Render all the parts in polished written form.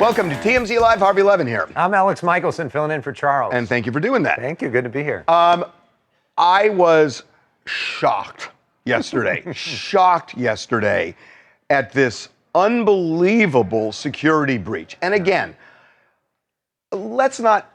Welcome to TMZ Live, Harvey Levin here. I'm Alex Michelson, filling in for Charles. And thank you for doing that. Thank you, good to be here. I was shocked yesterday, at this unbelievable security breach. And again, let's not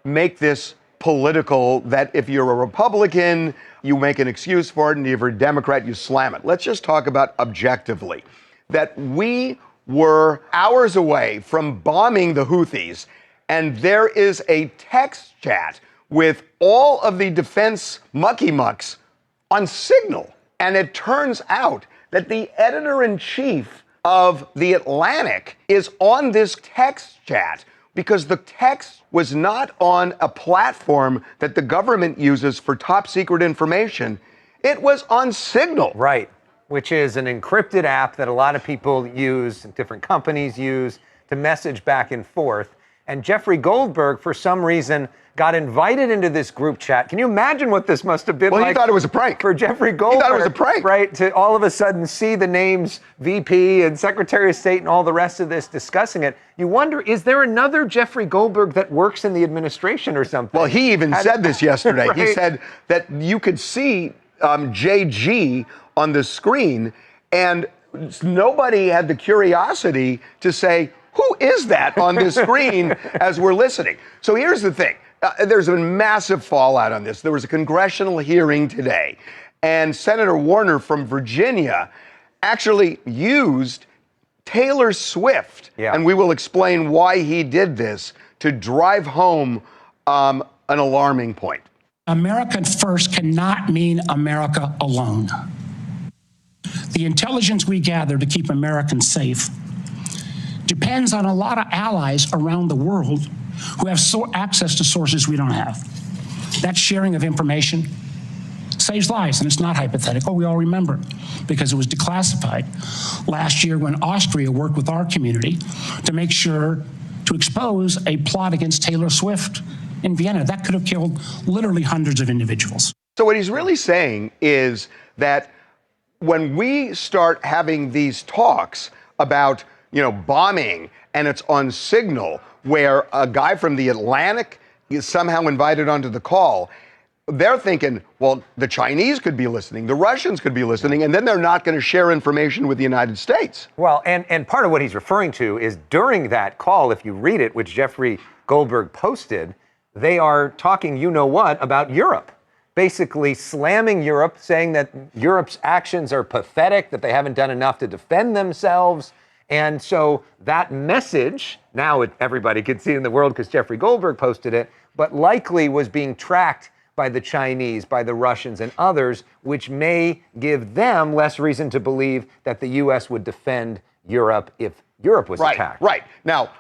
make this political, that if you're a Republican, you make an excuse for it, and if you're a Democrat, you slam it. Let's just talk about objectively that we were hours away from bombing the Houthis, and there is a text chat with all of the defense mucky-mucks on Signal. And it turns out that the editor-in-chief of The Atlantic is on this text chat because the text was not on a platform that the government uses for top secret information. It was on Signal. Right, which is an encrypted app that a lot of people use, different companies use, to message back and forth. And Jeffrey Goldberg, for some reason, got invited into this group chat. Can you imagine what this must have been like? Well, he thought it was a prank. For Jeffrey Goldberg. He thought it was a prank. Right, to all of a sudden see the names VP and Secretary of State and all the rest of this discussing it. You wonder, is there another Jeffrey Goldberg that works in the administration or something? Well, he even said this yesterday. Right. He said that you could see JG on the screen, and nobody had the curiosity to say, who is that on the screen as we're listening? So here's the thing. There's been massive fallout on this. There was a congressional hearing today, and Senator Warner from Virginia actually used Taylor Swift, and we will explain why he did this, to drive home an alarming point. America first cannot mean America alone. The intelligence we gather to keep Americans safe depends on a lot of allies around the world who have access to sources we don't have. That sharing of information saves lives, and it's not hypothetical. We all remember because it was declassified last year when Austria worked with our community to make sure to expose a plot against Taylor Swift in Vienna. That could have killed literally hundreds of individuals. So what he's really saying is that when we start having these talks about, bombing, and it's on Signal, where a guy from The Atlantic is somehow invited onto the call, they're thinking, well, the Chinese could be listening, the Russians could be listening, and then they're not going to share information with the United States. Well, and part of what he's referring to is during that call, if you read it, which Jeffrey Goldberg posted, they are talking about Europe. Basically slamming Europe, saying that Europe's actions are pathetic, that they haven't done enough to defend themselves. And so that message, now everybody can see it in the world because Jeffrey Goldberg posted it, but likely was being tracked by the Chinese, by the Russians and others, which may give them less reason to believe that the U.S. would defend Europe if Europe was attacked. Right. Now,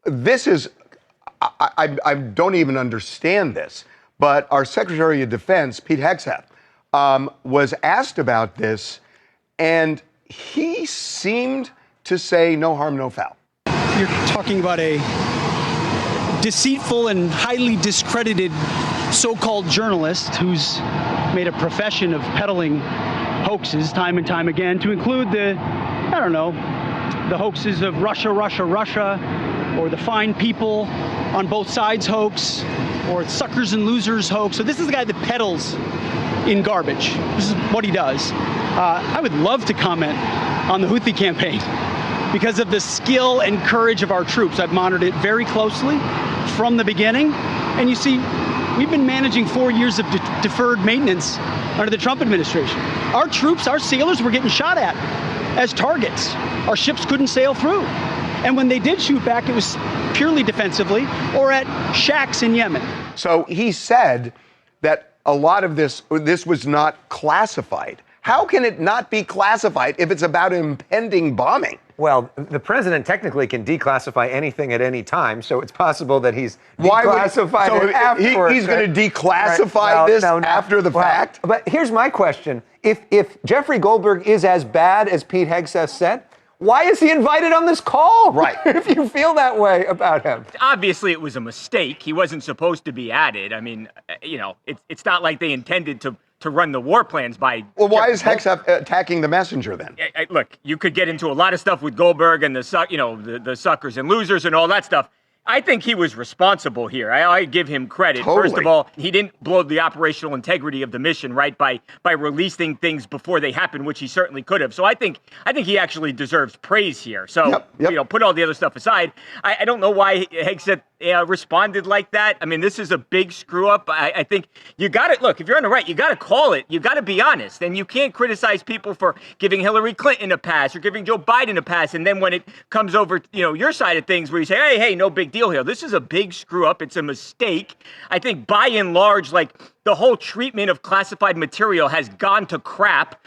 this is, I don't even understand this, but our Secretary of Defense, Pete Hegseth, was asked about this, and he seemed to say no harm, no foul. You're talking about a deceitful and highly discredited so-called journalist who's made a profession of peddling hoaxes time and time again, to include the hoaxes of Russia, or the fine people on both sides hoax, or suckers and losers hoax. So this is the guy that peddles in garbage. This is what he does. I would love to comment on the Houthi campaign because of the skill and courage of our troops. I've monitored it very closely from the beginning. And you see, we've been managing 4 years of deferred maintenance under the Trump administration. Our troops, our sailors were getting shot at as targets. Our ships couldn't sail through. And when they did shoot back, it was purely defensively or at shacks in Yemen. So he said that a lot of this was not classified. How can it not be classified if it's about impending bombing? Well, the president technically can declassify anything at any time, so it's possible that he's declassified it afterwards. He's going to declassify this after the fact? But here's my question. If Jeffrey Goldberg is as bad as Pete Hegseth said, why is he invited on this call? Right. If you feel that way about him. Obviously, it was a mistake. He wasn't supposed to be added. I mean, it's not like they intended to to run the war plans by. Well, why is Hegseth attacking the messenger then? Look, you could get into a lot of stuff with Goldberg and the suckers and losers and all that stuff. I think he was responsible here. I give him credit. Totally. First of all, he didn't blow the operational integrity of the mission, right, by releasing things before they happened, which he certainly could have. So I think he actually deserves praise here. So, put all the other stuff aside. I don't know why Hegseth responded like that. I mean, this is a big screw up. I think you got to look, if you're on the right, you got to call it. You got to be honest. And you can't criticize people for giving Hillary Clinton a pass or giving Joe Biden a pass. And then when it comes over, your side of things where you say, hey, no big deal here. This is a big screw up. It's a mistake. I think by and large, the whole treatment of classified material has gone to crap,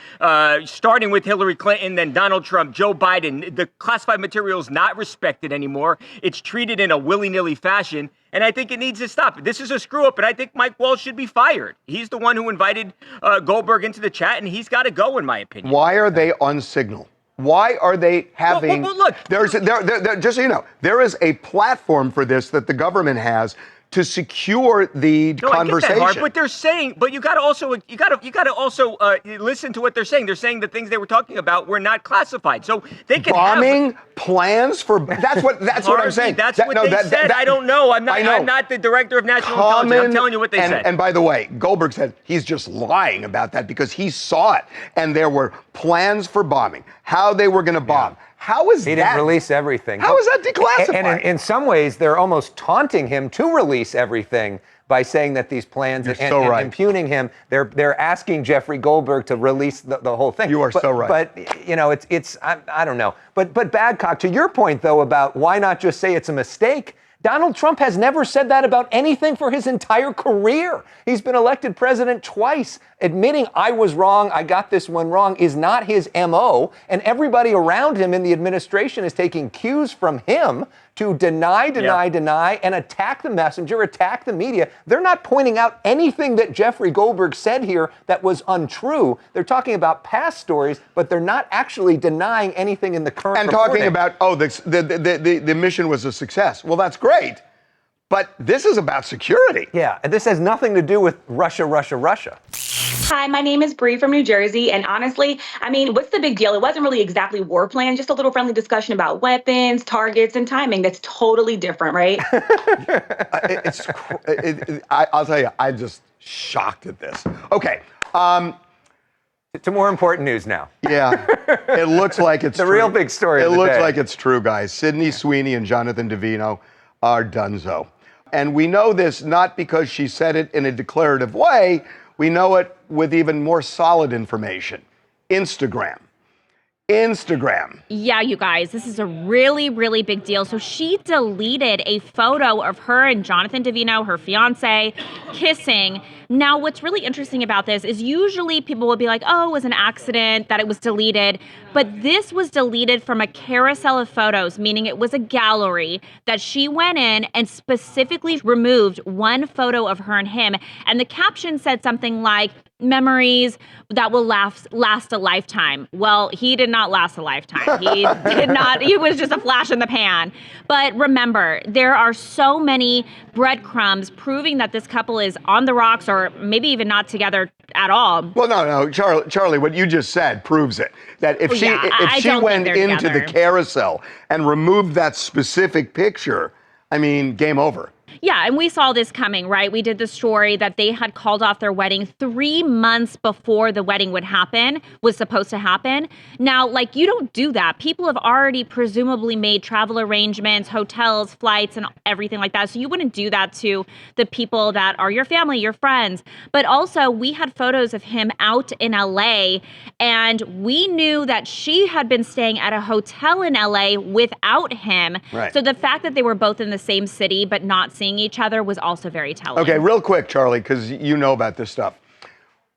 starting with Hillary Clinton, then Donald Trump, Joe Biden. The classified material is not respected anymore. It's treated in a willy-nilly fashion, and I think it needs to stop. This is a screw-up, and I think Mike Walsh should be fired. He's the one who invited Goldberg into the chat, and he's got to go, in my opinion. Why are they on Signal? Why are they having... Well, look. Just so you know, there is a platform for this that the government has to secure the conversation. I get that, but they're saying, but you got to also listen to what they're saying. They're saying the things they were talking about were not classified, so they can bombing plans for. That's what I'm saying. That's what they said. I don't know. I'm not the director of national intelligence. I'm telling you what they said. And by the way, Goldberg said he's just lying about that because he saw it, and there were plans for bombing. How they were going to bomb. How is that? He didn't release everything. How is that declassified? And in some ways, they're almost taunting him to release everything by saying that these plans and impugning him. They're asking Jeffrey Goldberg to release the whole thing. You are so right. But it's I don't know. But Badcock, to your point though about why not just say it's a mistake. Donald Trump has never said that about anything for his entire career. He's been elected president twice. Admitting I was wrong, I got this one wrong, is not his MO. And everybody around him in the administration is taking cues from him to deny, and attack the messenger, attack the media. They're not pointing out anything that Jeffrey Goldberg said here that was untrue. They're talking about past stories, but they're not actually denying anything in the current and reporting. Talking about, the mission was a success. Well, that's great. But this is about security. Yeah, and this has nothing to do with Russia. Hi, my name is Bree from New Jersey. And honestly, what's the big deal? It wasn't really exactly war plan, just a little friendly discussion about weapons, targets, and timing. That's totally different, right? I'll tell you, I'm just shocked at this. Okay. To more important news now. Yeah, it looks like it's the real big story of the day. It looks like it's true, guys. Sydney Sweeney and Jonathan Davino are donezo. And we know this not because she said it in a declarative way. We know it with even more solid information. Instagram. Yeah, you guys, this is a really, really big deal. So she deleted a photo of her and Jonathan Davino, her fiance, kissing. Now, what's really interesting about this is usually people would be like, oh, it was an accident that it was deleted. But this was deleted from a carousel of photos, meaning it was a gallery that she went in and specifically removed one photo of her and him. And the caption said something like, memories that will last a lifetime. Well, he did not last a lifetime. He did not. He was just a flash in the pan. But remember, there are so many breadcrumbs proving that this couple is on the rocks or maybe even not together at all. Well, no, Charlie, what you just said proves it. That if she went into the carousel and removed that specific picture, game over. Yeah, and we saw this coming, right? We did the story that they had called off their wedding 3 months before the wedding was supposed to happen. Now, you don't do that. People have already presumably made travel arrangements, hotels, flights, and everything like that. So you wouldn't do that to the people that are your family, your friends. But also, we had photos of him out in LA, and we knew that she had been staying at a hotel in LA without him. Right. So the fact that they were both in the same city but not seeing each other was also very telling. Okay, real quick, Charlie, because you know about this stuff.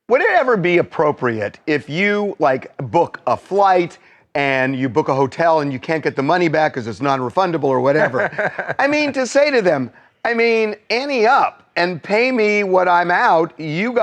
Would it ever be appropriate if you book a flight and you book a hotel and you can't get the money back because it's non-refundable or whatever? To say to them, I mean, ante up and pay me what I'm out. You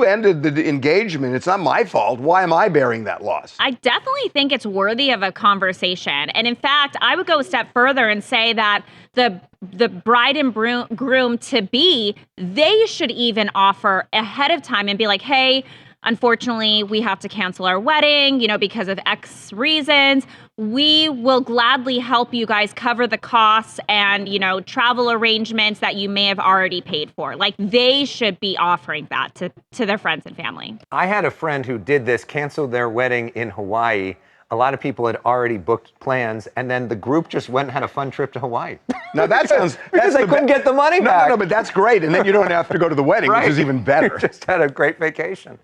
ended the engagement. It's not my fault. Why am I bearing that loss? I definitely think it's worthy of a conversation. And in fact, I would go a step further and say that the bride and groom to be, they should even offer ahead of time and be like, hey, unfortunately, we have to cancel our wedding, because of X reasons. We will gladly help you guys cover the costs and, travel arrangements that you may have already paid for. Like, they should be offering that to their friends and family. I had a friend who did this, canceled their wedding in Hawaii. A lot of people had already booked plans, and then the group just went and had a fun trip to Hawaii. Now that sounds... because they couldn't get the money back. No, but that's great. And then you don't have to go to the wedding, right. Which is even better. You just had a great vacation.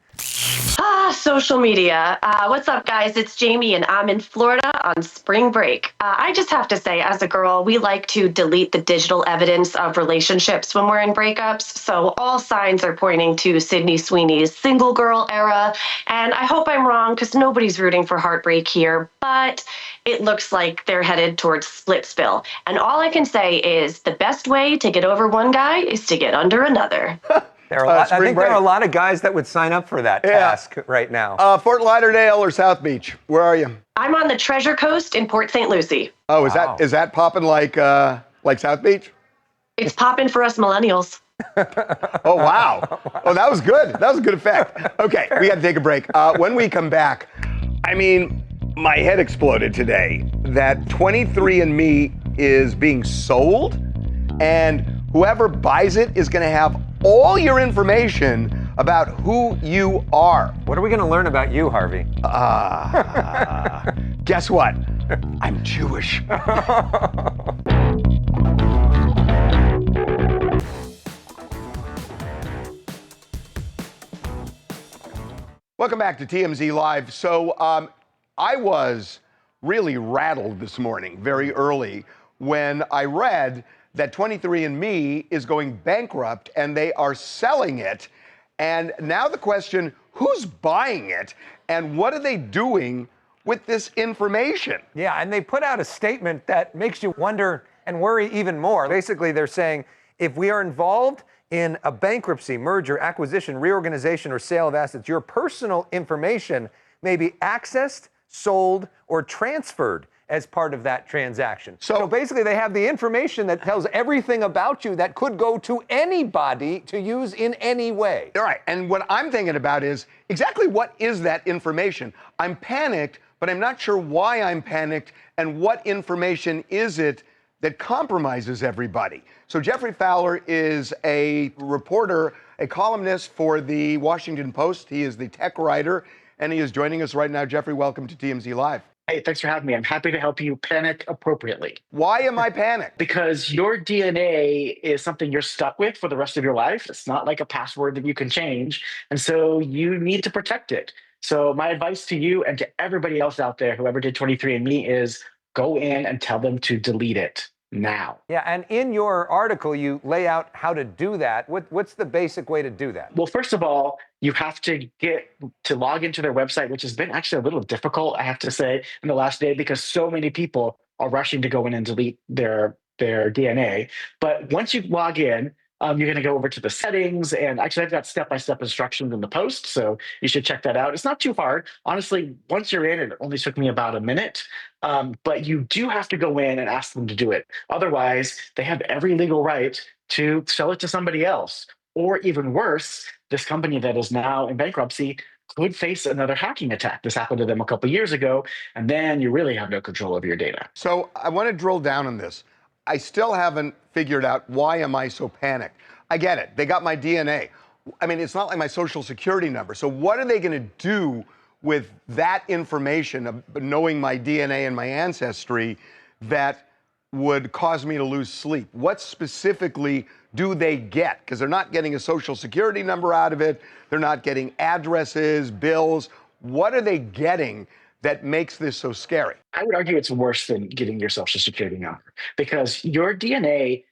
Social media. What's up, guys? It's Jamie, and I'm in Florida on spring break. I just have to say, as a girl, we like to delete the digital evidence of relationships when we're in breakups. So all signs are pointing to Sydney Sweeney's single girl era. And I hope I'm wrong, because nobody's rooting for heartbreak here. But it looks like they're headed towards Splitsville. And all I can say is the best way to get over one guy is to get under another. I think there are a lot of guys that would sign up for that task right now. Fort Lauderdale or South Beach? Where are you? I'm on the Treasure Coast in Port St. Lucie. Oh, is that popping like South Beach? It's popping for us millennials. Oh, wow. Oh, that was good. That was a good effect. Okay, we got to take a break. When we come back, I mean, my head exploded today that 23andMe is being sold, and whoever buys it is going to have all your information about who you are. What are we going to learn about you, Harvey? Guess what? I'm Jewish. Welcome back to TMZ Live. So I was really rattled this morning, very early, when I read that 23andMe is going bankrupt and they are selling it. And now the question, who's buying it and what are they doing with this information? Yeah, and they put out a statement that makes you wonder and worry even more. Basically, they're saying, if we are involved in a bankruptcy, merger, acquisition, reorganization, or sale of assets, your personal information may be accessed, sold, or transferred as part of that transaction. So basically they have the information that tells everything about you that could go to anybody to use in any way. All right, and what I'm thinking about is exactly what is that information? I'm panicked, but I'm not sure why I'm panicked and what information is it that compromises everybody. So Jeffrey Fowler is a reporter, a columnist for the Washington Post. He is the tech writer, and he is joining us right now. Jeffrey, welcome to TMZ Live. Hey, thanks for having me. I'm happy to help you panic appropriately. Why am I panicked? Because your DNA is something you're stuck with for the rest of your life. It's not like a password that you can change. And so you need to protect it. So my advice to you and to everybody else out there, whoever did 23andMe, is go in and tell them to delete it now. Yeah, and in your article, you lay out how to do that. What's the basic way to do that? Well, first of all, you have to get to log into their website, which has been actually a little difficult, I have to say, in the last day, because so many people are rushing to go in and delete their DNA. But once you log in, you're going to go over to the settings, and actually I've got step-by-step instructions in the post, so you should check that out. It's not too hard. Honestly, once you're in, it only took me about a minute, but you do have to go in and ask them to do it. Otherwise, they have every legal right to sell it to somebody else. Or even worse, this company that is now in bankruptcy could face another hacking attack. This happened to them a couple of years ago, and then you really have no control over your data. So I want to drill down on this. I still haven't figured out why am I so panicked. I get it. They got my DNA. I mean, it's not like my social security number. So what are they going to do with that information of knowing my DNA and my ancestry that would cause me to lose sleep? What specifically do they get? Because they're not getting a social security number out of it. They're not getting addresses, bills. What are they getting that makes this so scary? I would argue it's worse than getting your social security number, because your DNA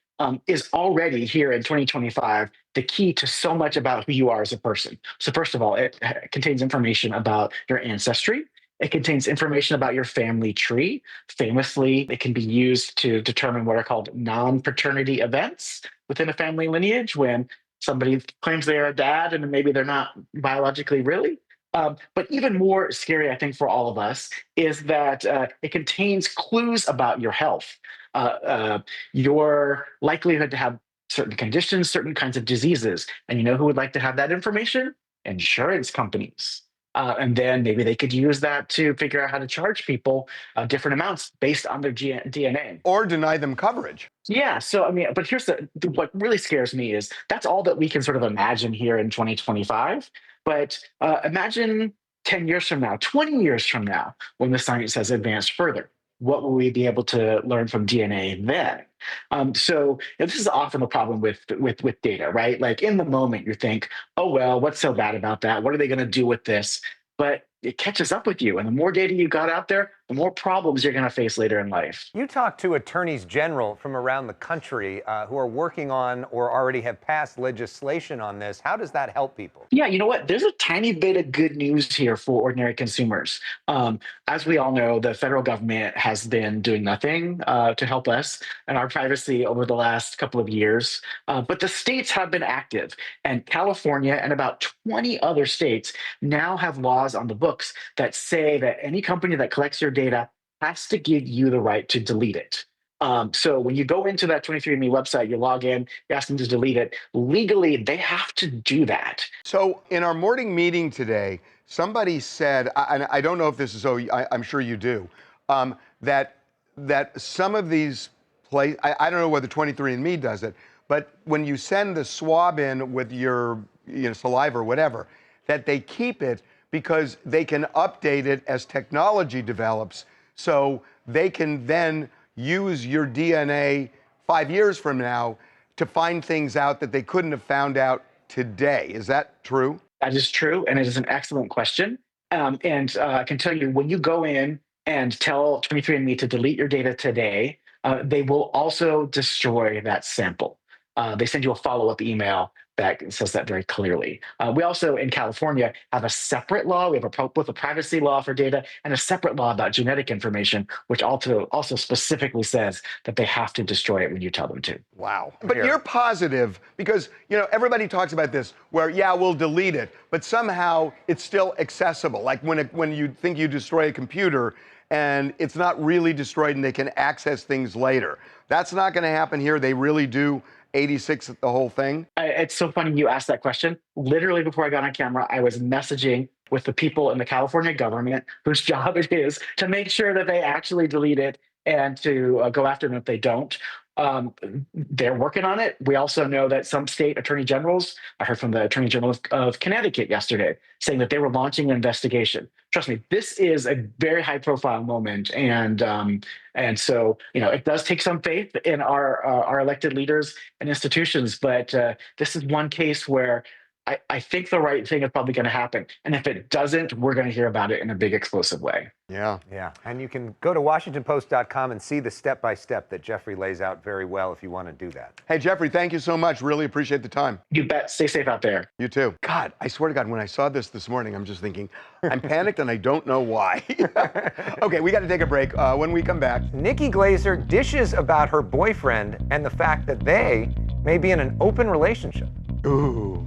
is already here in 2025 the key to so much about who you are as a person. So first of all, it contains information about your ancestry. It contains information about your family tree. Famously, it can be used to determine what are called non-paternity events within a family lineage, when somebody claims they're a dad and maybe they're not biologically really. But even more scary, I think, for all of us is that it contains clues about your health, your likelihood to have certain conditions, certain kinds of diseases. And you know who would like to have that information? Insurance companies. And then maybe they could use that to figure out how to charge people different amounts based on their DNA. Or deny them coverage. Yeah. So, I mean, but here's what really scares me is that's all that we can sort of imagine here in 2025. But imagine 10 years from now, 20 years from now, when the science has advanced further. What will we be able to learn from DNA then? So this is often the problem with data, right? Like in the moment, you think, oh, well, what's so bad about that? What are they going to do with this? But it catches up with you. And the more data you got out there, the more problems you're going to face later in life. You talk to attorneys general from around the country who are working on or already have passed legislation on this. How does that help people? Yeah, you know what? There's a tiny bit of good news here for ordinary consumers. As we all know, the federal government has been doing nothing to help us and our privacy over the last couple of years. But the states have been active, and California and about 20 other states now have laws on the books that say that any company that collects your data has to give you the right to delete it. So when you go into that 23andMe website, you log in, you ask them to delete it. Legally, they have to do that. So in our morning meeting today, somebody said, and I don't know if this is so, I'm sure you do, that some of these places, I don't know whether 23andMe does it, but when you send the swab in with your saliva or whatever, that they keep it because they can update it as technology develops, so they can then use your DNA 5 years from now to find things out that they couldn't have found out today. Is that true? That is true, and it is an excellent question. And I can tell you, when you go in and tell 23andMe to delete your data today, they will also destroy that sample. They send you a follow-up email that says that very clearly. We also, in California, have a separate law. We have both a privacy law for data and a separate law about genetic information, which also specifically says that they have to destroy it when you tell them to. Wow. But you're positive because, everybody talks about this where, yeah, we'll delete it, but somehow it's still accessible. Like when you think you destroy a computer and it's not really destroyed and they can access things later. That's not going to happen here. They really do 86 the whole thing? It's so funny you asked that question. Literally before I got on camera, I was messaging with the people in the California government whose job it is to make sure that they actually delete it and to go after them if they don't. They're working on it. We also know that some state attorney generals, I heard from the Attorney General of Connecticut yesterday, saying that they were launching an investigation. Trust me, this is a very high profile moment. And so, it does take some faith in our elected leaders and institutions, but this is one case where I think the right thing is probably going to happen. And if it doesn't, we're going to hear about it in a big explosive way. Yeah. Yeah. And you can go to WashingtonPost.com and see the step-by-step that Jeffrey lays out very well if you want to do that. Hey, Jeffrey, thank you so much. Really appreciate the time. You bet. Stay safe out there. You too. God, I swear to God, when I saw this morning, I'm just thinking, I'm panicked and I don't know why. Okay, we got to take a break. When we come back. Nikki Glaser dishes about her boyfriend and the fact that they may be in an open relationship. Ooh.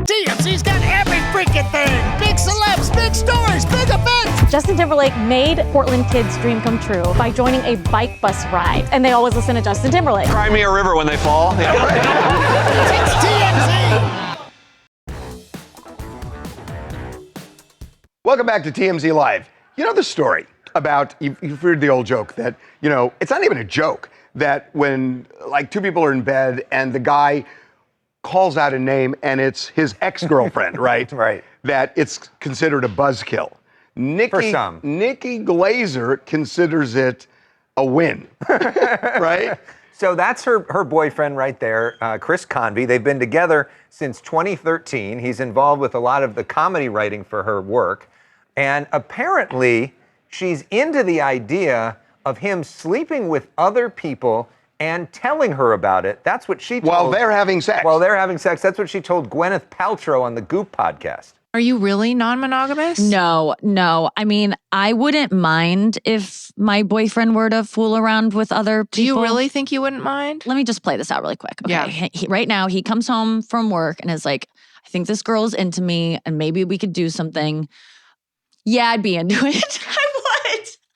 TMZ's got every freaking thing. Big celebs, big stories, big events. Justin Timberlake made Portland kids' dream come true by joining a bike bus ride. And they always listen to Justin Timberlake. Cry me a river when they fall. Yeah, right. It's TMZ. Welcome back to TMZ Live. You know the story about, you've heard the old joke that, it's not even a joke, that when like two people are in bed and the guy calls out a name and it's his ex-girlfriend, right? Right. That it's considered a buzzkill. For some. Nikki Glaser considers it a win, right? So that's her boyfriend right there, Chris Convey. They've been together since 2013. He's involved with a lot of the comedy writing for her work. And apparently she's into the idea of him sleeping with other people and telling her about it. That's what she told. While they're having sex. While they're having sex. That's what she told Gwyneth Paltrow on the Goop podcast. Are you really non-monogamous? No. I mean, I wouldn't mind if my boyfriend were to fool around with other people. Do you really think you wouldn't mind? Let me just play this out really quick. Okay. Yeah. Right now, he comes home from work and is like, I think this girl's into me and maybe we could do something. Yeah, I'd be into it.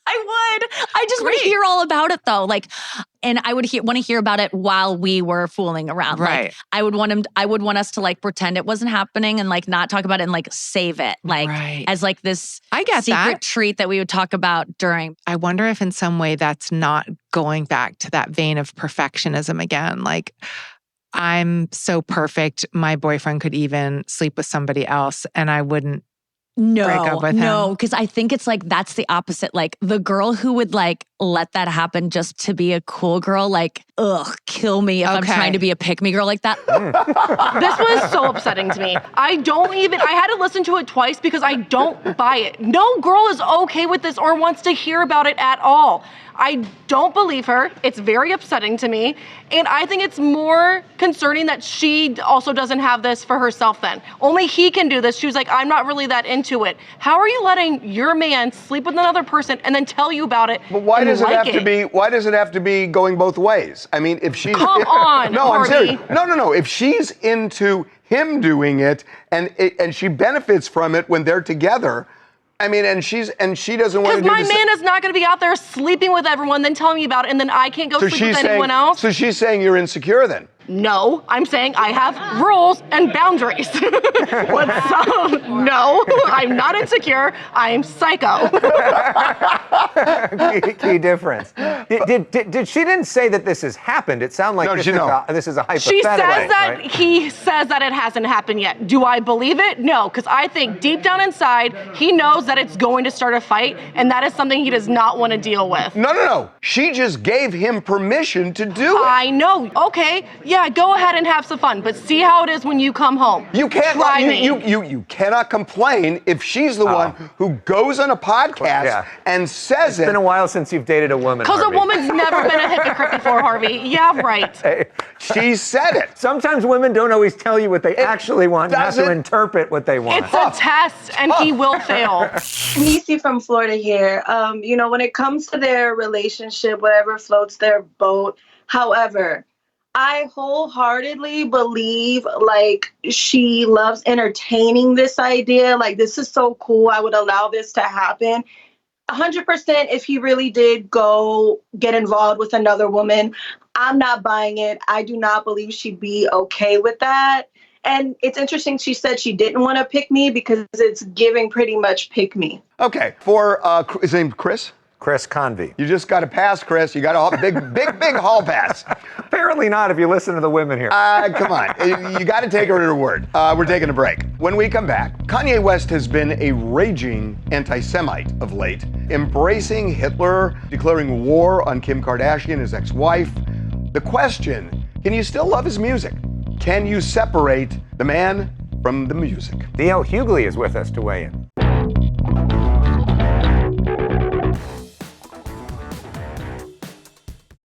I would. I just would hear all about it though. Like, and I would want to hear about it while we were fooling around. Right. Like, I would want us to like pretend it wasn't happening and like not talk about it and like save it. Like as like this secret treat that we would talk about during. I wonder if in some way that's not going back to that vein of perfectionism again. Like, I'm so perfect. My boyfriend could even sleep with somebody else and I wouldn't break up with him. No, because I think it's like that's the opposite. Like the girl who would like let that happen just to be a cool girl, like, kill me if I'm trying to be a pick-me girl like that. This was so upsetting to me. I had to listen to it twice because I don't buy it. No girl is okay with this or wants to hear about it at all. I don't believe her. It's very upsetting to me. And I think it's more concerning that she also doesn't have this for herself then. Only he can do this. She was like, I'm not really that into it. How are you letting your man sleep with another person and then tell you about it? But why does it have to be going both ways? I mean, if she's Come on, no, I'm Harvey. serious. No. If she's into him doing it and she benefits from it when they're together, I mean, and she doesn't want to do because my man is not going to be out there sleeping with everyone, then telling me about it, and then I can't go sleep with anyone else. So she's saying you're insecure then? No, I'm saying I have rules and boundaries. No, I'm not insecure. I'm psycho. Key difference. Did she didn't say that this has happened? It sounded like this is a hypothetical. She says that he says that it hasn't happened yet. Do I believe it? No, because I think deep down inside, he knows that it's going to start a fight, and that is something he does not want to deal with. No. She just gave him permission to do it. I know. Okay, yeah, go ahead and have some fun, but see how it is when you come home. You can't. You cannot complain if she's the one who goes on a podcast and says It's been a while since you've dated a woman. Because a woman's never been a hypocrite before, Harvey. Yeah, right. Hey, she said it. Sometimes women don't always tell you what they actually want. You have to interpret what they want. It's a test, and he will fail. Nisi from Florida here. When it comes to their relationship, whatever floats their boat, however, I wholeheartedly believe like she loves entertaining this idea. Like, this is so cool. I would allow this to happen. 100% if he really did go get involved with another woman. I'm not buying it. I do not believe she'd be okay with that. And it's interesting she said she didn't want to pick me because it's giving pretty much pick me. Okay, for his name Chris? Chris Convey. You just got a pass, Chris. You got a big hall pass. Apparently not if you listen to the women here. Come on. You got to take her at her word. We're taking a break. When we come back, Kanye West has been a raging anti-Semite of late, embracing Hitler, declaring war on Kim Kardashian, his ex-wife. The question, can you still love his music? Can you separate the man from the music? D.L. Hughley is with us to weigh in.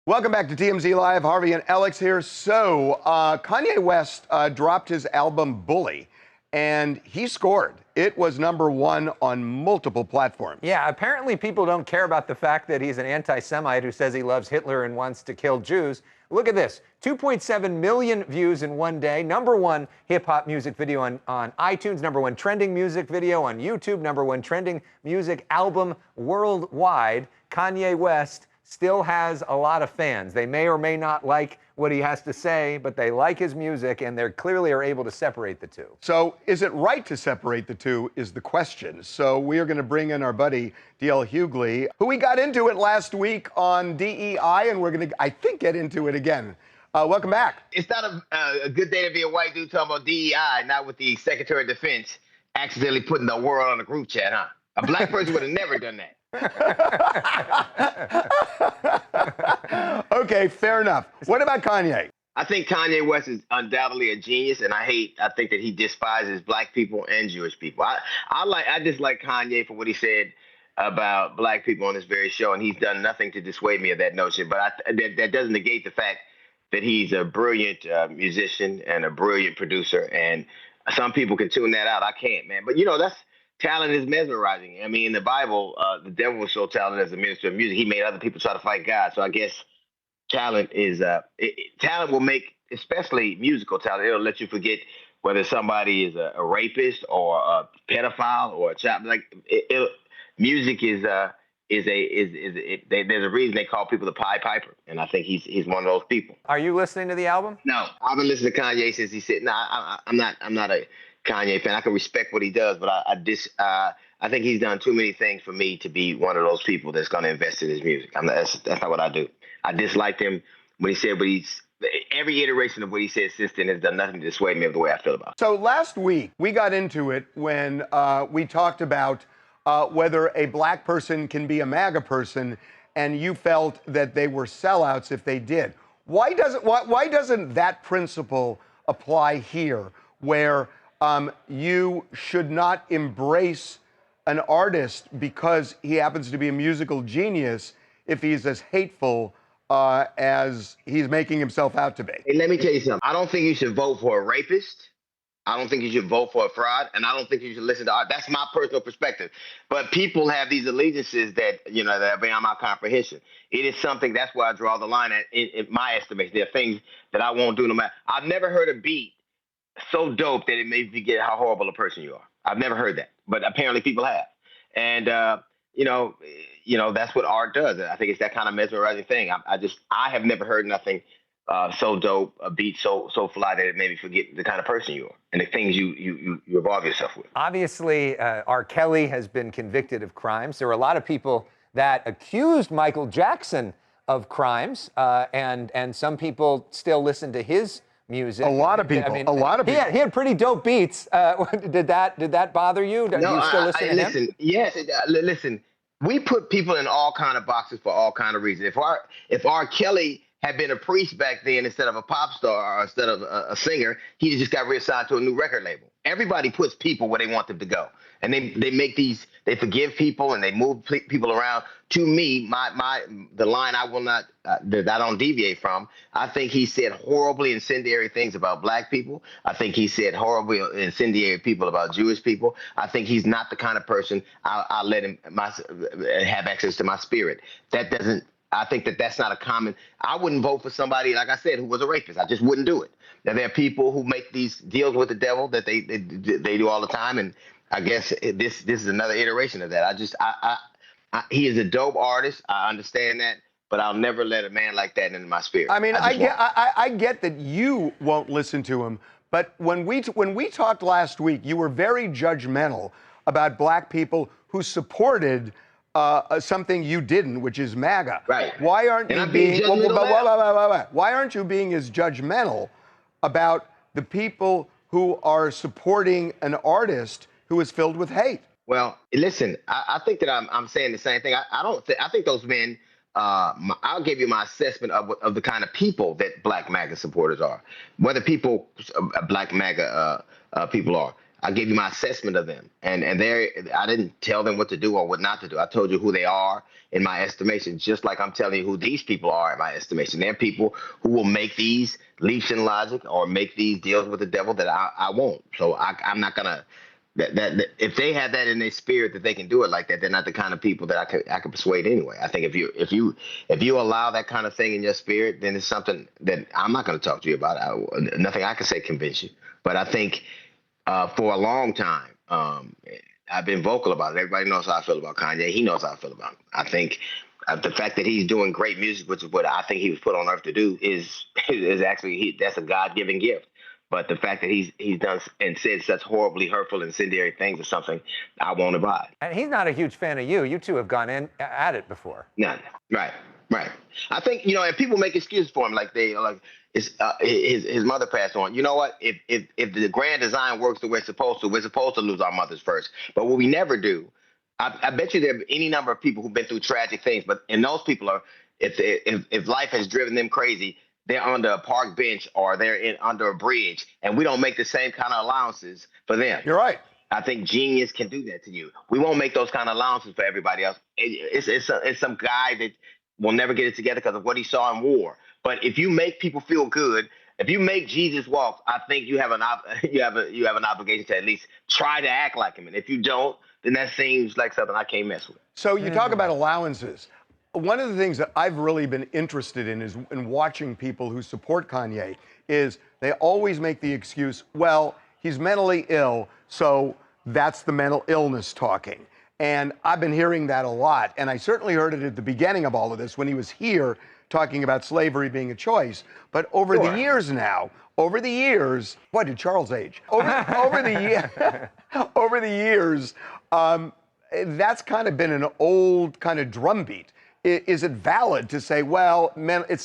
Welcome back to TMZ Live. Harvey and Alex here. So, Kanye West dropped his album Bully, and he scored. It was #1 on multiple platforms. Yeah, apparently people don't care about the fact that he's an anti-Semite who says he loves Hitler and wants to kill Jews. Look at this, 2.7 million views in one day, #1 hip-hop music video on iTunes, #1 trending music video on YouTube, #1 trending music album worldwide. Kanye West still has a lot of fans. They may or may not like what he has to say, but they like his music, and they clearly are able to separate the two. So is it right to separate the two is the question. So we are going to bring in our buddy D.L. Hughley, who we got into it last week on DEI, and we're going to, I think, get into it again. Welcome back. It's not a good day to be a white dude talking about DEI, not with the Secretary of Defense accidentally putting the world on a group chat, huh? A black person would have never done that. Okay, fair enough. What about Kanye? I think Kanye West is undoubtedly a genius, and I think that he despises black people and Jewish people. I dislike Kanye for what he said about black people on this very show, and he's done nothing to dissuade me of that notion. But that doesn't negate the fact that he's a brilliant musician and a brilliant producer, and Some people can tune that out. I can't, man. But that's talent is mesmerizing. I mean, in the Bible, the devil was so talented as a minister of music, he made other people try to fight God. So I guess talent is talent will make, especially musical talent, it'll let you forget whether somebody is a rapist or a pedophile or a child. Like music there's a reason they call people the Pied Piper, and I think he's one of those people. Are you listening to the album? No, I've been listening to Kanye since he said. No, I'm not a Kanye fan. I can respect what he does, but I think he's done too many things for me to be one of those people that's going to invest in his music. That's not what I do. I disliked him when he said every iteration of what he said since then has done nothing to dissuade me of the way I feel about it. So last week, we got into it when we talked about whether a black person can be a MAGA person, and you felt that they were sellouts if they did. Why doesn't that principle apply here, where you should not embrace an artist because he happens to be a musical genius if he's as hateful as he's making himself out to be? Hey, let me tell you something. I don't think you should vote for a rapist. I don't think you should vote for a fraud, and I don't think you should listen to art. That's my personal perspective. But people have these allegiances that that are beyond my comprehension. It is something. That's where I draw the line in my estimation. There are things that I won't do no matter. I've never heard a beat so dope that it made me forget how horrible a person you are. I've never heard that, but apparently people have. And that's what art does. I think it's that kind of mesmerizing thing. I have never heard nothing so dope, a beat so fly that it made me forget the kind of person you are and the things you involve yourself with. Obviously, R. Kelly has been convicted of crimes. There were a lot of people that accused Michael Jackson of crimes, and some people still listen to his music. A lot of people. He had pretty dope beats. Did that bother you? Do you still listen to him? Yes. Listen. We put people in all kind of boxes for all kind of reasons. If R. Kelly had been a priest back then instead of a pop star or instead of a singer, he just got reassigned to a new record label. Everybody puts people where they want them to go, and they make these. They forgive people and they move people around. To me, the line I will not that I don't deviate from. I think he said horribly incendiary things about black people. I think he said horribly incendiary people about Jewish people. I think he's not the kind of person I'll let him have access to my spirit. That doesn't. I think that's not a common. I wouldn't vote for somebody, like I said, who was a rapist. I just wouldn't do it. Now, there are people who make these deals with the devil that they do all the time, and I guess this is another iteration of that. He is a dope artist. I understand that, but I'll never let a man like that into my spirit. I mean, I get that you won't listen to him, but when we talked last week, you were very judgmental about black people who supported something you didn't, which is MAGA. Right. Why aren't you being? Why aren't you being as judgmental about the people who are supporting an artist who is filled with hate? Well, listen, I think that I'm saying the same thing. I think those men. I'll give you my assessment of the kind of people that Black MAGA supporters are. Whether Black MAGA people are. I'll give you my assessment of them. And I didn't tell them what to do or what not to do. I told you who they are in my estimation, just like I'm telling you who these people are in my estimation. They're people who will make these leaps in logic or make these deals with the devil that I won't. So I'm not going to. That if they have that in their spirit that they can do it like that, they're not the kind of people that I could persuade anyway. I think if you allow that kind of thing in your spirit, then it's something that I'm not going to talk to you about. Nothing I can say convince you. But I think for a long time, I've been vocal about it. Everybody knows how I feel about Kanye. He knows how I feel about him. I think the fact that he's doing great music, which is what I think he was put on earth to do, is actually that's a God-given gift. But the fact that he's done and said such horribly hurtful, incendiary things is something I won't abide. And he's not a huge fan of you. You two have gone in at it before. None. Right. I think and people make excuses for him, like his mother passed on. You know what? If the grand design works the way it's supposed to, we're supposed to lose our mothers first. But what we never do, I bet you there are any number of people who've been through tragic things, and those people are, if life has driven them crazy, they're under a park bench or they're under a bridge, and we don't make the same kind of allowances for them. You're right. I think genius can do that to you. We won't make those kind of allowances for everybody else. It's some guy that will never get it together because of what he saw in war. But if you make people feel good, If you make Jesus walk, I think you have an you have an obligation to at least try to act like him. And if you don't, then that seems like something I can't mess with. So you talk about allowances. One of the things that I've really been interested in is in watching people who support Kanye is they always make the excuse, well, he's mentally ill, so that's the mental illness talking. And I've been hearing that a lot. And I certainly heard it at the beginning of all of this when he was here talking about slavery being a choice. But over the years now, what did Charles age? Over the years, that's kind of been an old kind of drumbeat. Is it valid to say, well,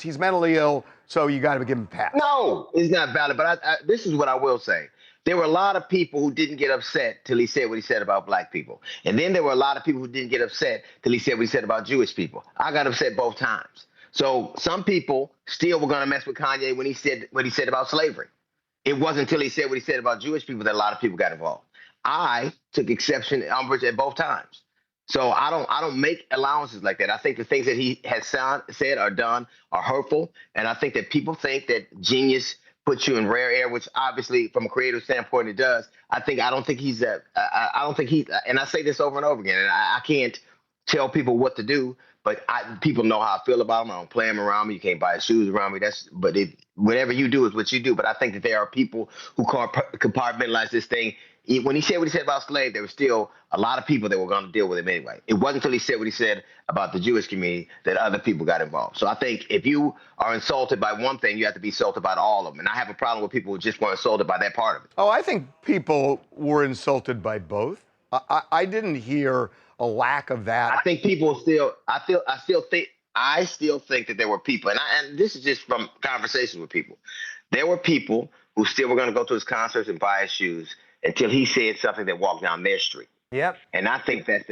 he's mentally ill, so you got to give him a pass? No, it's not valid. But this is what I will say. There were a lot of people who didn't get upset till he said what he said about black people. And then there were a lot of people who didn't get upset till he said what he said about Jewish people. I got upset both times. So some people still were going to mess with Kanye when he said what he said about slavery. It wasn't until he said what he said about Jewish people that a lot of people got involved. I took exception umbrage at both times. So I don't make allowances like that. I think the things that he has said or done are hurtful. And I think that people think that genius puts you in rare air, which obviously from a creative standpoint it does. I don't think he's and I say this over and over again, and I can't tell people what to do, but people know how I feel about him. I don't play him around me. You can't buy his shoes around me. Whatever you do is what you do. But I think that there are people who compartmentalize this thing. When he said what he said about slaves, there were still a lot of people that were going to deal with him anyway. It wasn't until he said what he said about the Jewish community that other people got involved. So I think if you are insulted by one thing, you have to be insulted by all of them. And I have a problem with people who just were insulted by that part of it. Oh, I think people were insulted by both. I didn't hear a lack of that. I think people I still think that there were people, and this is just from conversations with people. There were people who still were going to go to his concerts and buy his shoes until he said something that walked down their street. Yep. And I think that's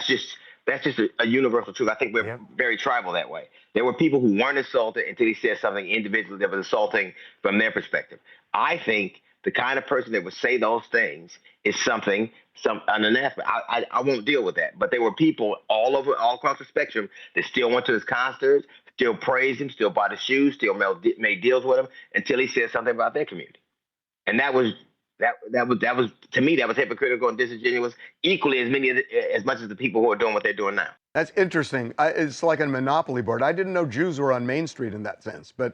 just a universal truth. I think we're very tribal that way. There were people who weren't insulted until he said something individually that was insulting from their perspective. I think the kind of person that would say those things is an anathema. I won't deal with that. But there were people all across the spectrum that still went to his concerts, still praised him, still bought his shoes, still made deals with him until he said something about their community. And that was to me, that was hypocritical and disingenuous, equally as much as the people who are doing what they're doing now. That's interesting. It's like a monopoly board. I didn't know Jews were on Main Street in that sense, but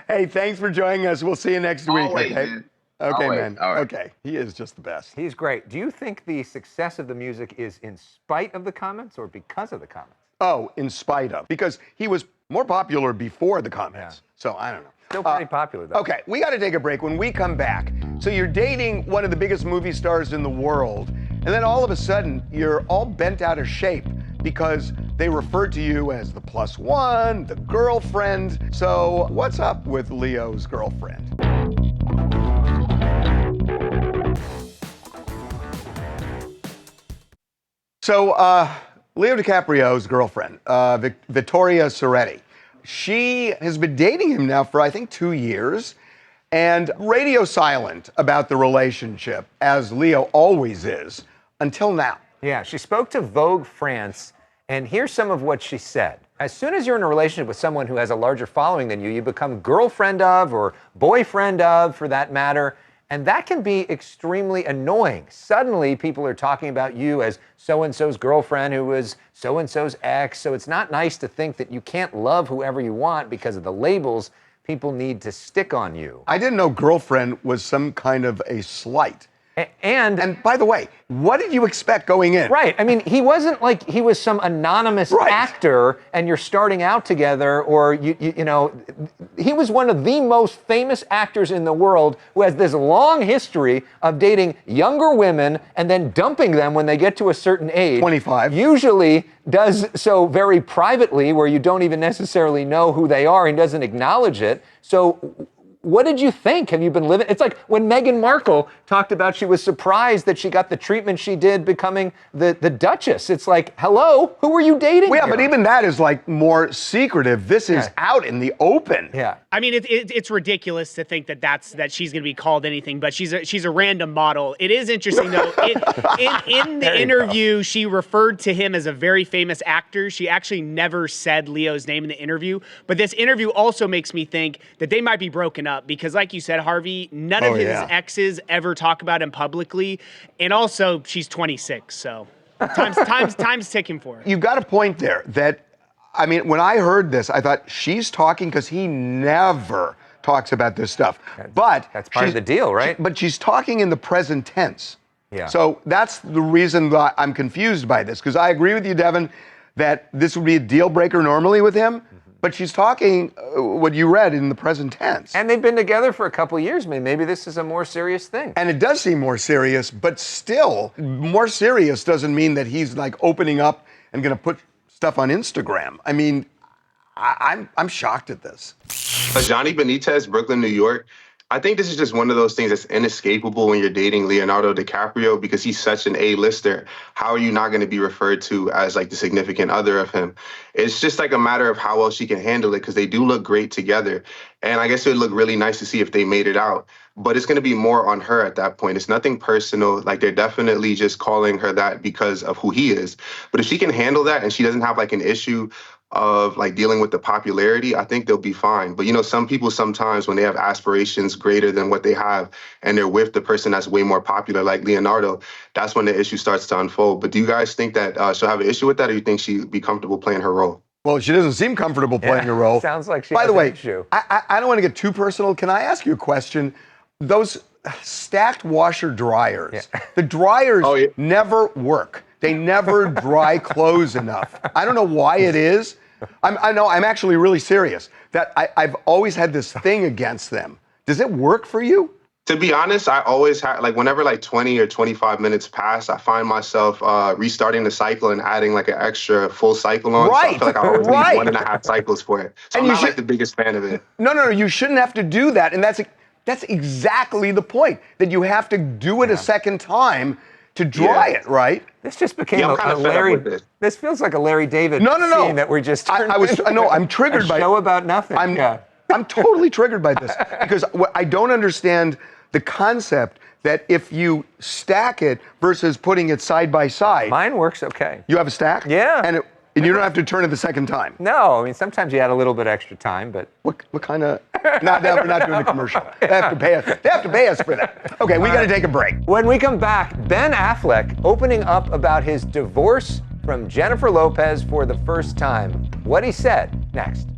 hey, thanks for joining us. We'll see you next week. Always, okay, man. Okay, Always. man. All right. Okay, he is just the best. He's great. Do you think the success of the music is in spite of the comments or because of the comments? Oh, in spite of, because he was more popular before the comments. Yeah. So I don't know. Still pretty popular, though. Okay, we got to take a break. When we come back, so you're dating one of the biggest movie stars in the world, and then all of a sudden, you're all bent out of shape because they referred to you as the plus one, the girlfriend. So what's up with Leo's girlfriend? So Leo DiCaprio's girlfriend, Vittoria Soretti, she has been dating him now for, I think, 2 years, and radio silent about the relationship, as Leo always is, until now. Yeah, she spoke to Vogue France, and here's some of what she said. As soon as you're in a relationship with someone who has a larger following than you, you become girlfriend of or boyfriend of, for that matter, and that can be extremely annoying. Suddenly, people are talking about you as so-and-so's girlfriend who was so-and-so's ex, so it's not nice to think that you can't love whoever you want because of the labels people need to stick on you. I didn't know girlfriend was some kind of a slight. And by the way, what did you expect going in? Right. I mean, he wasn't like he was some anonymous actor and you're starting out together, or you know, he was one of the most famous actors in the world who has this long history of dating younger women and then dumping them when they get to a certain age. 25. Usually does so very privately where you don't even necessarily know who they are and doesn't acknowledge it. So what did you think? Have you been living? It's like when Meghan Markle talked about she was surprised that she got the treatment she did becoming the Duchess. It's like, hello, who were you dating? Well, yeah, here? but even that is like more secretive. This is out in the open. Yeah. I mean, it's ridiculous to think that she's going to be called anything, but she's a random model. It is interesting though. In the interview, she referred to him as a very famous actor. She actually never said Leo's name in the interview, but this interview also makes me think that they might be broken up because, like you said, Harvey, none of his exes ever talk about him publicly, and also she's 26, so time's ticking for her. You've got a point there. That, I mean, when I heard this, I thought she's talking because he never talks about this stuff. But that's part of the deal, right? But she's talking in the present tense. Yeah. So that's the reason that I'm confused by this, because I agree with you, Devin, that this would be a deal breaker normally with him. But she's talking what you read in the present tense. And they've been together for a couple of years. Maybe this is a more serious thing. And it does seem more serious, but still, more serious doesn't mean that he's like opening up and going to put stuff on Instagram. I mean, I'm shocked at this. Johnny Benitez, Brooklyn, New York. I think this is just one of those things that's inescapable when you're dating Leonardo DiCaprio because he's such an A-lister. How are you not going to be referred to as like the significant other of him? It's just like a matter of how well she can handle it because they do look great together. And I guess it would look really nice to see if they made it out. But it's going to be more on her at that point. It's nothing personal. Like they're definitely just calling her that because of who he is. But if she can handle that and she doesn't have like an issue of like dealing with the popularity, I think they'll be fine. But you know, some people sometimes when they have aspirations greater than what they have and they're with the person that's way more popular like Leonardo, that's when the issue starts to unfold. But do you guys think that she'll have an issue with that, or do you think she'd be comfortable playing her role? Well, she doesn't seem comfortable playing a role. Sounds like she By has the way, an issue. I don't want to get too personal. Can I ask you a question? Those stacked washer dryers, the dryers never work. They never dry clothes enough. I don't know why it is. I know, I'm actually really serious, that I've always had this thing against them. Does it work for you? To be honest, I always have, like whenever like 20 or 25 minutes pass, I find myself restarting the cycle and adding like an extra full cycle on. Right, so I feel like I always need 1.5 cycles for it. So And I'm not like the biggest fan of it. No, you shouldn't have to do that. And that's exactly the point, that you have to do it a second time to dry it, right? This just became I'm a kinda fed up Larry. with This feels like a Larry David No. scene that we just turned into. I'm triggered by a show about nothing. I'm totally triggered by this because I don't understand the concept that if you stack it versus putting it side by side. Mine works okay. You have a stack? Yeah. And you don't have to turn it the second time. No, I mean sometimes you add a little bit extra time, but what kind of? We're not doing a commercial. They have to pay us. They have to pay us for that. Okay, we got to take a break. When we come back, Ben Affleck opening up about his divorce from Jennifer Lopez for the first time. What he said next.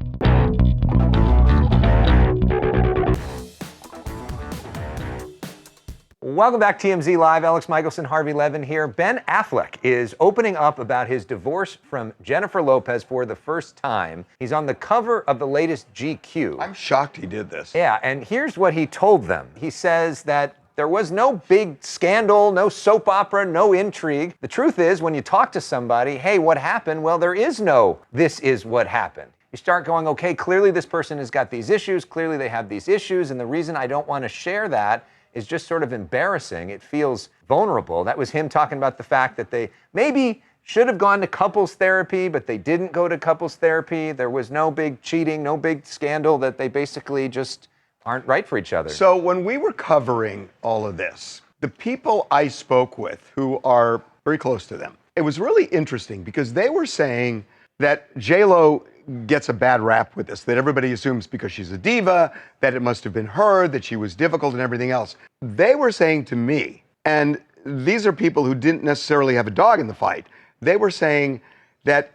Welcome back, TMZ Live. Alex Michelson, Harvey Levin here. Ben Affleck is opening up about his divorce from Jennifer Lopez for the first time. He's on the cover of the latest GQ. I'm shocked he did this. Yeah, and here's what he told them. He says that there was no big scandal, no soap opera, no intrigue. The truth is, when you talk to somebody, hey, what happened? Well, there is no, this is what happened. You start going, okay, clearly this person has got these issues, clearly they have these issues, and the reason I don't want to share that is just sort of embarrassing. It feels vulnerable. That was him talking about the fact that they maybe should have gone to couples therapy, but they didn't go to couples therapy. There was no big cheating, no big scandal, that they basically just aren't right for each other. So when we were covering all of this, the people I spoke with who are very close to them, it was really interesting because they were saying that J-Lo gets a bad rap with this, that everybody assumes because she's a diva, that it must have been her, that she was difficult and everything else. They were saying to me, and these are people who didn't necessarily have a dog in the fight, they were saying that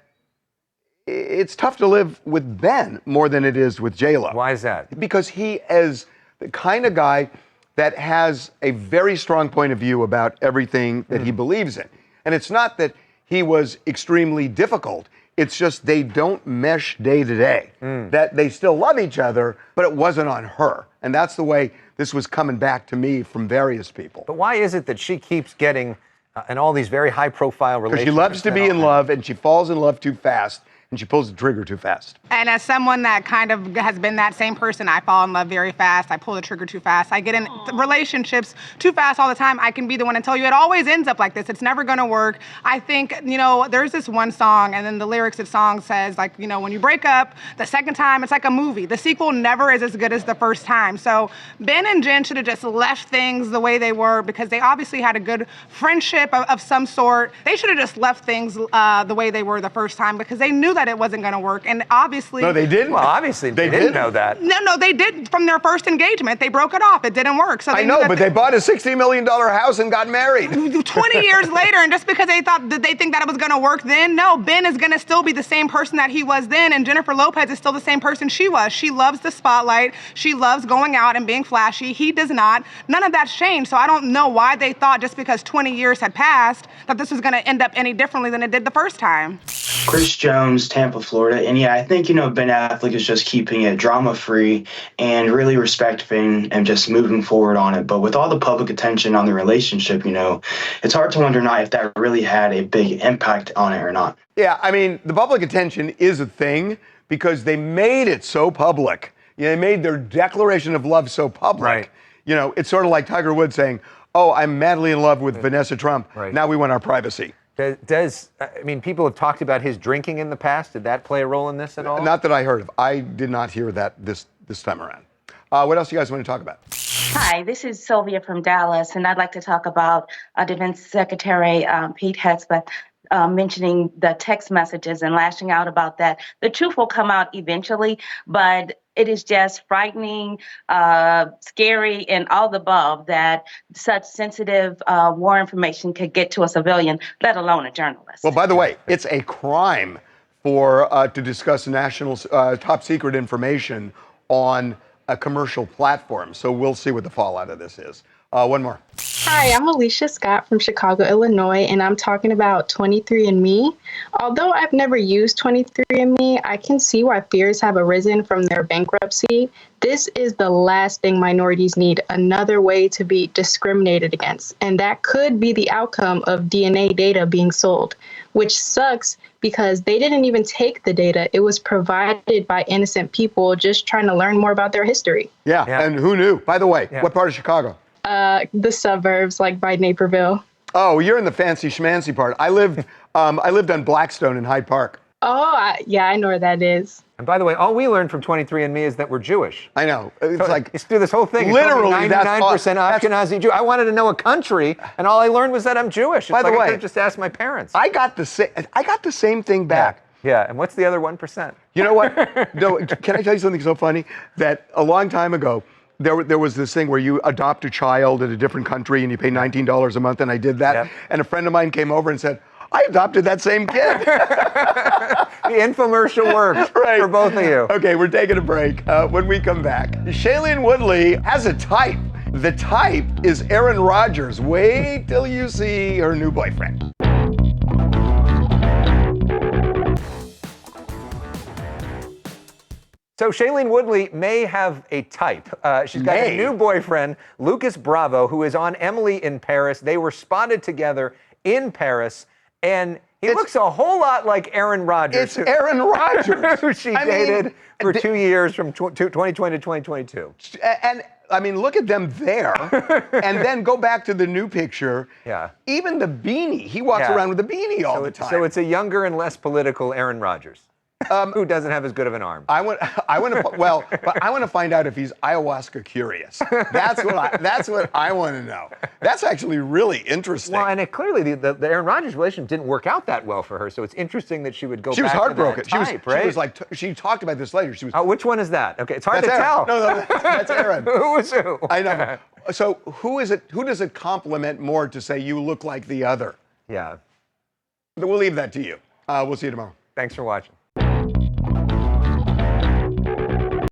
it's tough to live with Ben more than it is with J-Lo. Why is that? Because he is the kind of guy that has a very strong point of view about everything that he believes in. And it's not that he was extremely difficult. It's just they don't mesh day to day. That they still love each other, but it wasn't on her. And that's the way this was coming back to me from various people. But why is it that she keeps getting in all these very high-profile relationships? Because she loves to be in love, and she falls in love too fast. and she pulls the trigger too fast. And as someone that kind of has been that same person, I fall in love very fast. I pull the trigger too fast. I get in relationships too fast all the time. I can be the one to tell you it always ends up like this. It's never going to work. I think, there's this one song, and then the lyrics of the song says, like, when you break up the second time, it's like a movie. The sequel never is as good as the first time. So Ben and Jen should have just left things the way they were because they obviously had a good friendship of some sort. They should have just left things the way they were the first time because they knew that it wasn't going to work. And obviously... No, they didn't. Well, obviously they didn't know that. No, they did from their first engagement. They broke it off. It didn't work. So I know, but they bought a $60 million house and got married. 20 years later, and just because they thought that they think that it was going to work then, no, Ben is going to still be the same person that he was then, and Jennifer Lopez is still the same person she was. She loves the spotlight. She loves going out and being flashy. He does not. None of that's changed. So I don't know why they thought just because 20 years had passed that this was going to end up any differently than it did the first time. Chris Jones, Tampa, Florida. And yeah, I think, Ben Affleck is just keeping it drama-free and really respecting and just moving forward on it. But with all the public attention on the relationship, it's hard to wonder not if that really had a big impact on it or not. Yeah, I mean, the public attention is a thing because they made it so public. They made their declaration of love so public. Right. It's sort of like Tiger Woods saying, oh, I'm madly in love with Vanessa Trump. Right. Now we want our privacy. People have talked about his drinking in the past. Did that play a role in this at all? Not that I heard of. I did not hear that this time around. What else do you guys want to talk about? Hi, this is Sylvia from Dallas, and I'd like to talk about Defense Secretary Pete Hegseth mentioning the text messages and lashing out about that. The truth will come out eventually, but it is just frightening, scary, and all the above that such sensitive war information could get to a civilian, let alone a journalist. Well, by the way, it's a crime to discuss national top secret information on a commercial platform. So we'll see what the fallout of this is. One more. Hi, I'm Alicia Scott from Chicago, Illinois, and I'm talking about 23andMe. Although I've never used 23andMe, I can see why fears have arisen from their bankruptcy. This is the last thing minorities need, another way to be discriminated against. And that could be the outcome of DNA data being sold, which sucks because they didn't even take the data. It was provided by innocent people just trying to learn more about their history. Yeah. And who knew? By the way, what part of Chicago? The suburbs, like by Naperville. Oh, you're in the fancy schmancy part. I lived on Blackstone in Hyde Park. Oh, yeah, I know where that is. And by the way, all we learned from 23andMe is that we're Jewish. I know. It's like you do this whole thing. Literally, 99% Ashkenazi Jew. I wanted to know a country, and all I learned was that I'm Jewish. By the way, I could have just asked my parents. I got the same thing back. Yeah, and what's the other 1%? You know what? No, can I tell you something so funny? That a long time ago, there was this thing where you adopt a child in a different country and you pay $19 a month, and I did that. Yep. And a friend of mine came over and said, I adopted that same kid. The infomercial worked for both of you. Okay, we're taking a break. When we come back, Shailene Woodley has a type. The type is Aaron Rodgers. Wait till you see her new boyfriend. So Shailene Woodley may have a type. She's got a new boyfriend, Lucas Bravo, who is on Emily in Paris. They were spotted together in Paris, and he looks a whole lot like Aaron Rodgers. It's Aaron Rodgers. Who she dated for 2 years from 2020 to 2022. And I mean, look at them there, and then go back to the new picture. Yeah. Even the beanie, he walks around with a beanie all the time. So it's a younger and less political Aaron Rodgers. Who doesn't have as good of an arm? I want to find out if he's ayahuasca curious. That's what I want to know. That's actually really interesting. Well, and clearly the Aaron Rodgers relationship didn't work out that well for her. So it's interesting that she would go. She was back heartbroken. To that type, right? She was like, she talked about this later. She was. Oh, which one is that? Okay, it's hard to tell. No, that's Aaron. Who was who? I know. So who is it? Who does it compliment more to say you look like the other? Yeah. We'll leave that to you. We'll see you tomorrow. Thanks for watching.